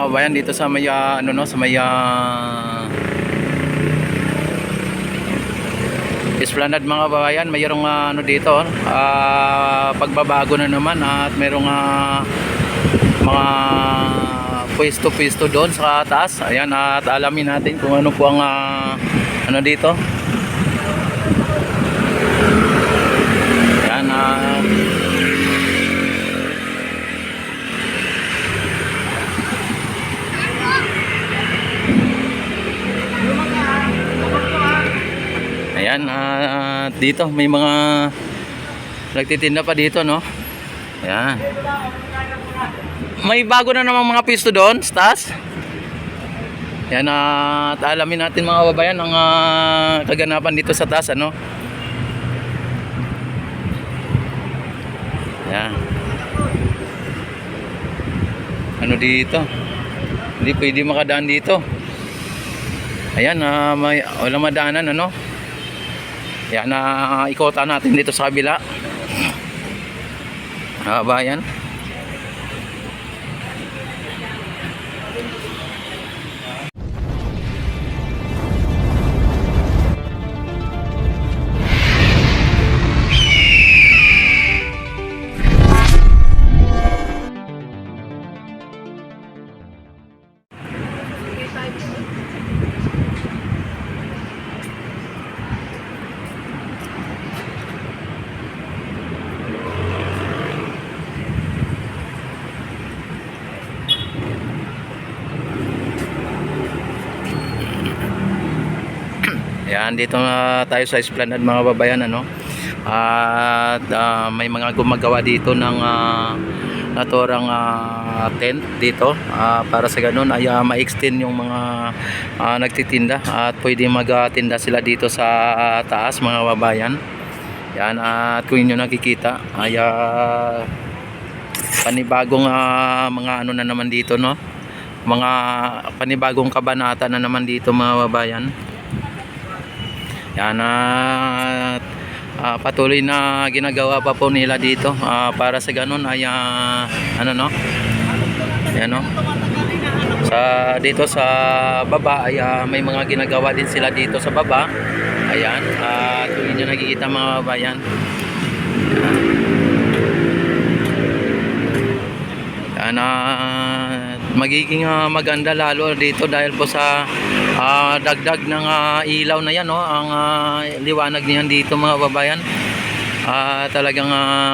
kabayan dito sa may ano no, sa may Esplanade mga kabayan. Mayroong ano dito, pagbabago na naman at mayroong mga pwesto-pwesto doon sa taas. Ayan, at alamin natin kung ano po ang ano dito. Ayan, ayan, dito may mga nagtitinda pa dito, no? Ayan. May bago na namang mga pisto doon, Stas. Yan, at alamin natin mga kababayan ang kaganapan dito sa taas, ano. Yan. Ano dito? Hindi pwede makadaan dito. Ayan, may walang madaanan, ano. Yan, ikutan natin dito sa kabila. Kababayan. Yan, dito na tayo sa Esplanade mga babayan, ano. At may mga gumagawa dito ng naturang tent dito, para sa ganun ay ma-extend yung mga nagtitinda at pwede magtinda sila dito sa taas mga babayan. Yan, at kung inyo nakikita ay panibagong mga ano na naman dito, no, mga panibagong kabanata na naman dito mga babayan. Yan, at patuloy na ginagawa pa po nila dito, para sa ganun ay ano, no, yan, no, sa dito sa baba ay may mga ginagawa din sila dito sa baba. Ayan, at kung inyo nakikita mga bayan, yan, magiging maganda lalo dito dahil po sa dagdag ng ilaw na yan, no, ang liwanag niyan dito mga babayan. Talagang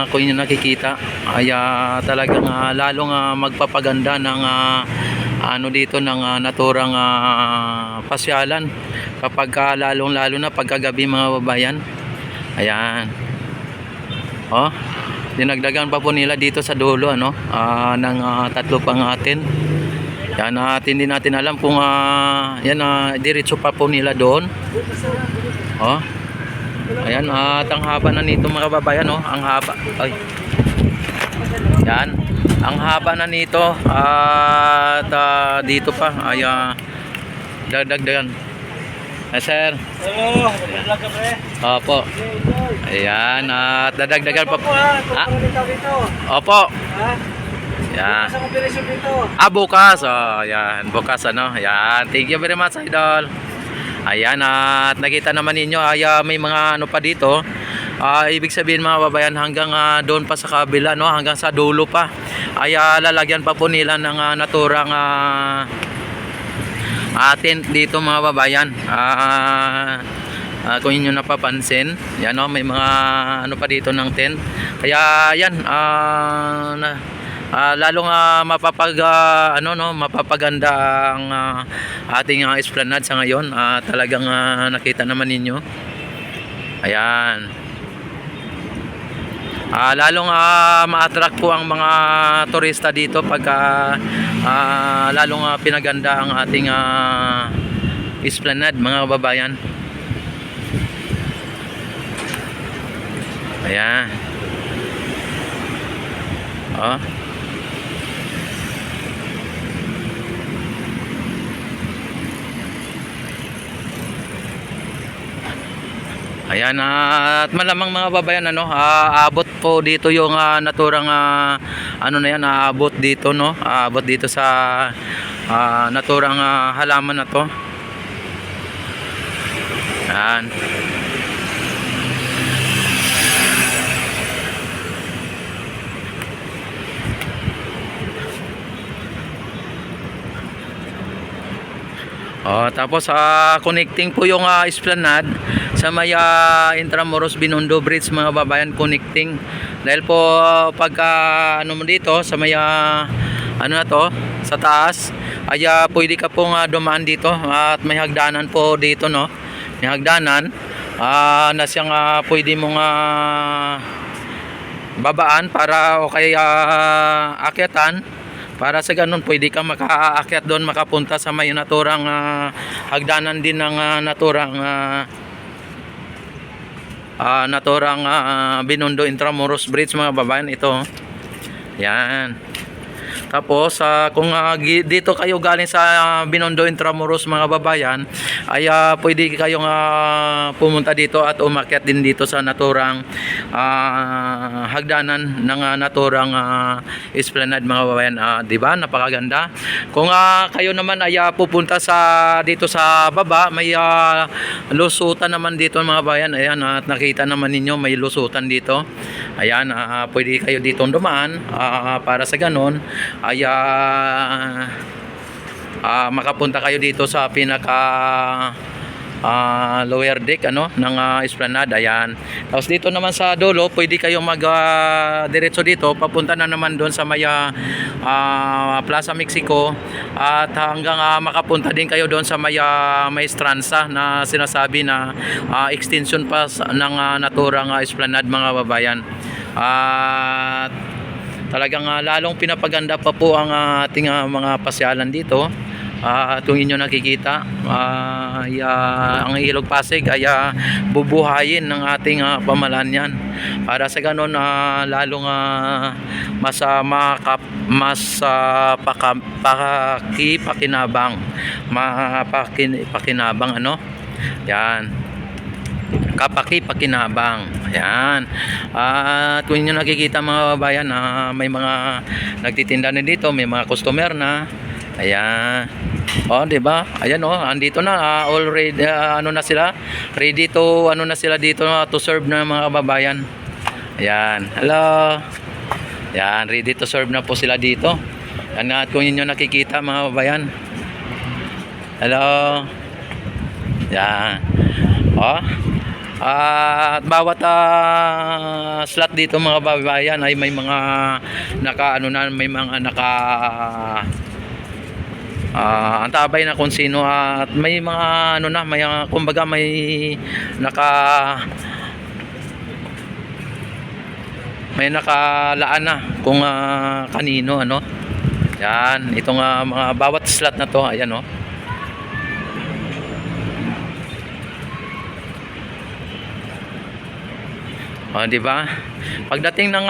kung inyo nakikita ay talagang lalong magpapaganda ng ano dito ng naturang pasyalan kapag lalong lalo na pagkagabi mga babayan. Ayan, oh, dinagdagan pa po nila dito sa dulo, ano, ng tatlo pang atin. Yan, at hindi natin alam kung yan, diretso pa po nila doon. Oh. Ayan, at ang haba na nito mga kababayan, oh, ang haba. Ay. Yan, ang haba na nito, at dito pa ay dagdagan. Sir. Hello, vlog ka pre. Opo. Ayan, at dadagdagan pa po. Opo. Ha? Yan. Sa operasyon dito. Bukas. Oh, yan. Bukas, ano. Yan. Thank you very much, idol. Ayan, at nakita naman ninyo ay may mga ano pa dito. Ibig sabihin mga babayan, hanggang doon pa sa kabila, no, hanggang sa dulo pa ay lalagyan pa po nila ng naturang tent dito mga babayan. Kung inyo napapansin, yan, no, may mga ano pa dito ng tent. Kaya yan, lalong ano, no, mapapaganda ang ating Esplanade sa ngayon. Talagang nakita naman ninyo. Ayan, lalong ma-attract po ang mga turista dito pagka lalong pinaganda ang ating Esplanade mga babayan. Ayan, oh. Ayan, at malamang mga babayan, ano, abot po dito yung naturang ano na yan, abot dito, no, abot dito sa naturang halaman na to. Yan. Tapos connecting po yung esplanade sa may Intramuros Binondo Bridge, mga babayan, connecting. Dahil po pagka ano mo dito sa may ano na to, sa taas ay pwede ka pong dumaan dito at may hagdanan po dito, no. May hagdanan na siyang pwede mong babaan para o kaya akyatan. Para sa ganun, pwede kang makaakyat doon, makapunta sa may naturang hagdanan din ng naturang Binondo Intramuros Bridge, mga babayan. Ito. Yan. Tapos kung dito kayo galing sa Binondo Intramuros, mga babayan, ay pwede kayong pumunta dito at umakyat din dito sa naturang hagdanan ng naturang esplanade, mga babayan. Di ba? Napakaganda. Kung kayo naman ay pupunta sa dito sa baba, may lusutan naman dito, mga babayan. Ayan, at nakita naman ninyo may lusutan dito. Ayan, pwede kayo dito dumaan para sa ganon ay makapunta kayo dito sa pinaka lower deck ng esplanade. Ayan. Tapos dito naman sa dulo, pwede kayong mag diretso dito, papunta na naman doon sa may Plaza Mexico, at hanggang makapunta din kayo doon sa may Maestranza na sinasabi na extension pa ng naturang esplanade, mga babayan. At talagang lalong pinapaganda pa po ang ating mga pasyalan dito. At kung inyo nakikita, ang Ilog Pasig ay bubuhayin ng ating pamahalaan para sa ganon lalong mas pakinabang yan, kapaki-pakinabang. Ayan. At kung inyo nakikita, mga babayan, may mga nagtitinda na dito, may mga customer na. Ayan. Di ba? Ayan andito na already na sila. Ready to na sila dito to serve na, mga babayan. Ayan. Hello. Ayan, ready to serve na po sila dito. Ayan, at kung inyo nakikita, mga babayan. Hello. Ayan. At bawat slot dito, mga babayan, ay may mga may mga antabay na kung sino, at may mga may kumbaga may nakalaan na kung kanino yan itong mga bawat slot na to. Ayan di ba? Pagdating ng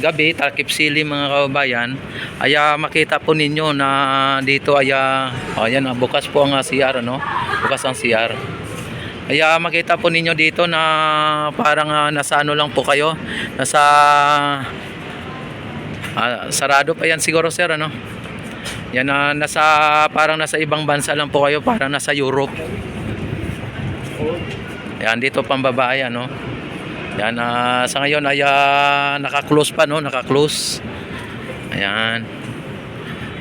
gabi, takip sili, mga kababayan, ay makita po ninyo na dito ay ayan, bukas po ang CR, bukas ang CR. Ay makita po ninyo dito na parang nasa lang po kayo, nasa sarado pa yan siguro, sir, yan, parang nasa ibang bansa lang po kayo, parang nasa Europe. Yan, dito pambaba, yan, yan, sa ngayon ay naka-close pa, naka-close. Ayan.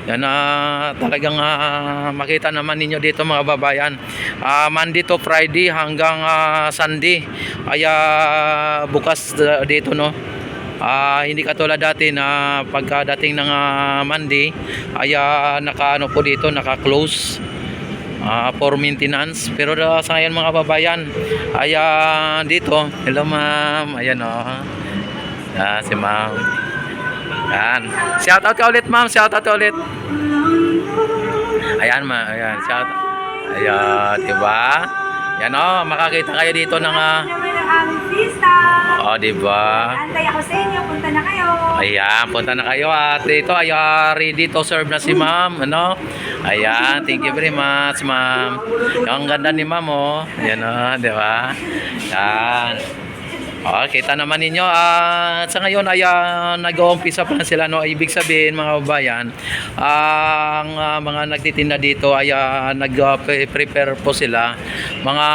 Yan, talagang makita naman ninyo dito, mga babayan. Monday to Friday hanggang Sunday ay bukas dito, hindi katulad dati na pagkadating ng Monday ay po dito, naka-close for maintenance. Pero sa ngayon, mga babayan, ay dito. Hello, ma'am. Ayan si ma'am. Yan. Shout out ka ulit, ma'am. Shout out ka ulit. Ayan, ma'am. Ayan, shout out. Ayan, diba? Yan makakita kayo dito ng diba? Antay ako sa inyo, punta na kayo. Ayan, punta na kayo, at ito ay ready to serve na si ma'am. Ayan, thank you very much, ma'am. Ang ganda ni ma'am, ayan, di ba? Ayan. Kita naman ninyo sa ngayon ay nag-uumpisa pa lang sila, no. Ibig sabihin mga kababayan, ang mga nagtitinda dito ay nag-prepare po sila mga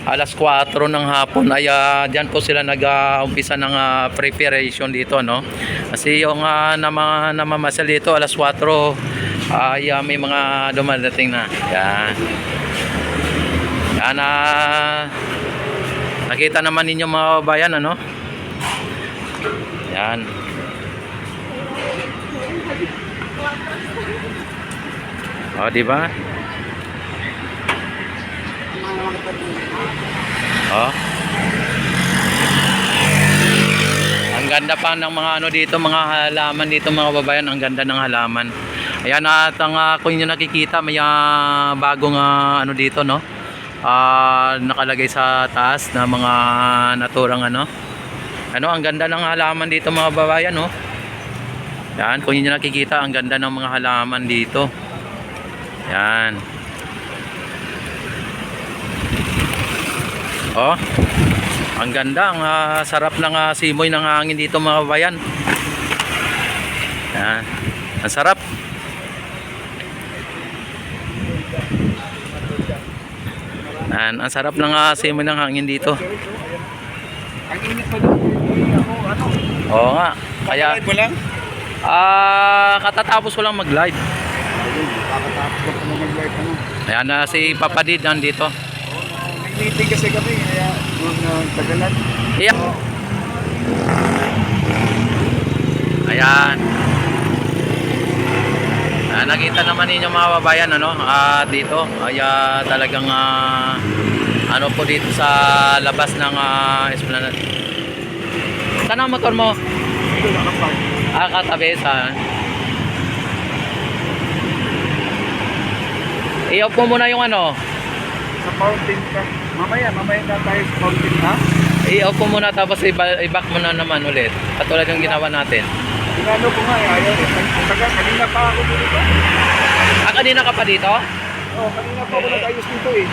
alas 4 ng hapon ay diyan po sila nag-umpisa ng preparation dito, no. Kasi yung namamasal dito alas 4 ay may mga dumadating na. Yan. Yan nakita naman ninyo mga kababayan, ano? Yan. O, di ba? O. Ang ganda pa ng mga ano dito, mga halaman dito mga kababayan, ang ganda ng halaman. Ayan, at kung inyo nakikita, may bagong ano dito, no? Nakalagay sa taas na mga naturang ano, ang ganda ng halaman dito mga babayan, no? Yan, kung inyo nakikita, ang ganda ng mga halaman dito. Yan. Oh, ang ganda, ang sarap ng simoy ng hangin dito mga babayan. Yan, ang sarap. Ang sarap ng simoy ng hangin dito. Ang init pa doon. Ako, Oo nga. Kaya Live mo lang? katatapos ko lang mag-live. Kakatapos ko na mag-live ano. Ayan na si Papa Did nandito. May meeting kasi kami, kaya nung tagalan. Iya. Ayan. Nakita naman ninyo mga babayan, ano, dito ay talagang ano po dito sa labas ng Esplanade. Saan ang motor mo? Ito nakapag. Katabi sa i-off mo muna yung ano. Sa fountain ka. Mamaya na tayo sa fountain ha? I-off mo muna tapos i-back mo na naman ulit. Katulad yung ginawa natin. Tinalo ko nga ayaw eh. Kanina pa ako dito. Kanina ka pa dito? Oo, kanina pa ako nag-ayos dito eh.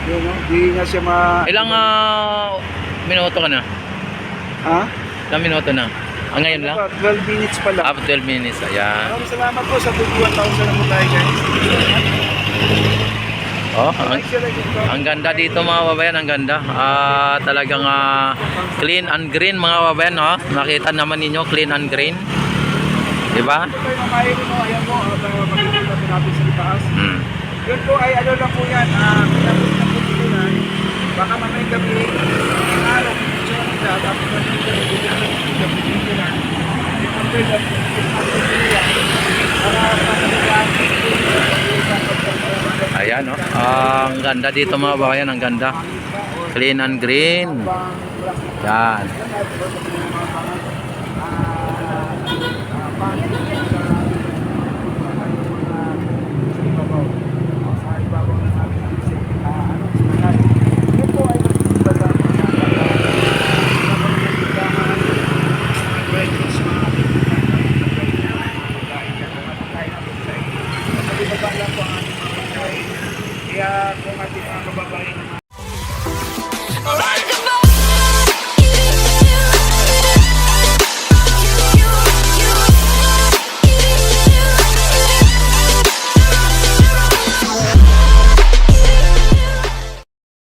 Yun no, di nga siya Ilang minuto ka na? Ha? Ilang minuto na? Ngayon lang? 12 minutes pa lang. 12 minutes. Ayan. Maraming salamat po sa 21,000 na po tayo guys. Ang ganda dito mga babayan, ang ganda. Talagang clean and green mga babayan, no? Nakita naman ninyo, clean and green. Diba? Ito tayo mamayin mo, ayan mo, makikita po natin sa itaas. Yun po ay ano lang po yan, pinapos na po dito na, baka mamayang gabi, ang araw, siya lang siya, tapos mamayang gabi, dito na dito na, yung umbrella, Ayan, no? Ang ganda dito mga babayan, ang ganda. Clean and green. Yan.